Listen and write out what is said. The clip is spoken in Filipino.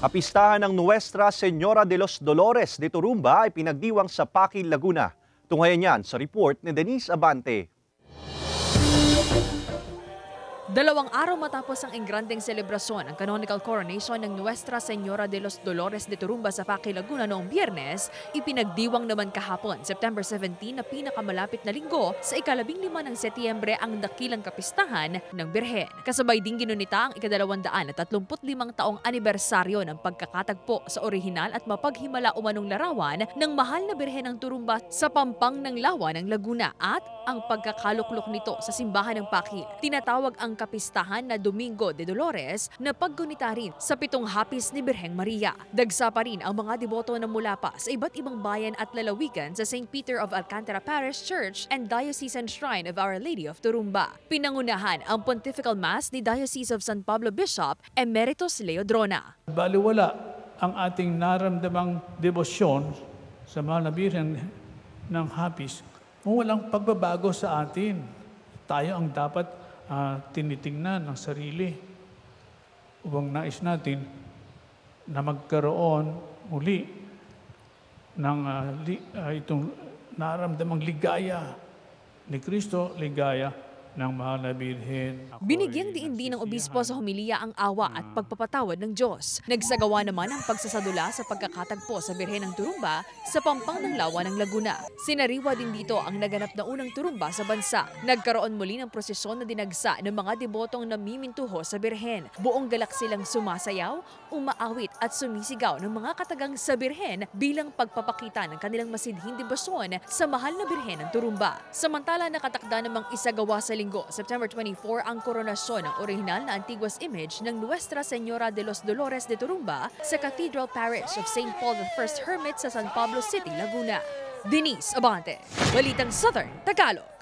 Kapistahan ng Nuestra Señora de los Dolores de Turumba ay pinagdiwang sa Pakil, Laguna. Tunghayan yan sa report ni Denise Abante. 2 araw matapos ang engrandeng selebrasyon ang canonical coronation ng Nuestra Señora de los Dolores de Turumba sa Pakil, Laguna noong Biyernes, ipinagdiwang naman kahapon, September 17 na pinakamalapit na linggo sa ika-15 ng Setyembre ang dakilang kapistahan ng Birhen. Kasabay din ginunita ang ika-235 taong anibersaryo ng pagkakatagpo sa orihinal at mapaghimala umanong larawan ng mahal na Birhen ng Turumba sa pampang ng Lawa ng Laguna at ang pagkakaluklok nito sa simbahan ng Pakil. Tinatawag ang kapistahan na Domingo de Dolores na paggunita rin sa 7 hapis ni Birheng Maria. Dagsa pa rin ang mga deboto na mula pa sa iba't ibang bayan at lalawigan sa St. Peter of Alcantara Parish Church and Diocesan Shrine of Our Lady of Turumba. Pinangunahan ang Pontifical Mass ni Diocese of San Pablo Bishop Emeritus Leo Drona. Baliwala ang ating naramdamang debosyon sa mahal na Birhen ng hapis kung walang pagbabago sa atin. Tayo ang dapat tinitingnan ng sarili upang nais natin na magkaroon muli ng itong naramdamang ligaya ni Kristo, ligaya ng mahal na Birhen. Binigyang diin din ng obispo sa homilya ang awa at pagpapatawad ng Diyos. Nagsagawa naman ang pagsasadula sa pagkakatagpo sa Birhen ng Turumba sa pampang ng Lawa ng Laguna. Sinariwa din dito ang naganap na unang turumba sa bansa. Nagkaroon muli ng prosesyon na dinagsa ng mga debotong namimintuho sa Birhen. Buong galak silang sumasayaw, umaawit at sumisigaw ng mga katagang sa Birhen bilang pagpapakita ng kanilang masidhing debosyon sa mahal na Birhen ng Turumba. Samantala nakatakda namang isagawa sa linggo, September 24, ang koronasyon ng orihinal na Antiguas image ng Nuestra Señora de los Dolores de Turumba sa Cathedral Parish of St. Paul I Hermit sa San Pablo City, Laguna. Denise Abante, Balitang Southern Tagalog.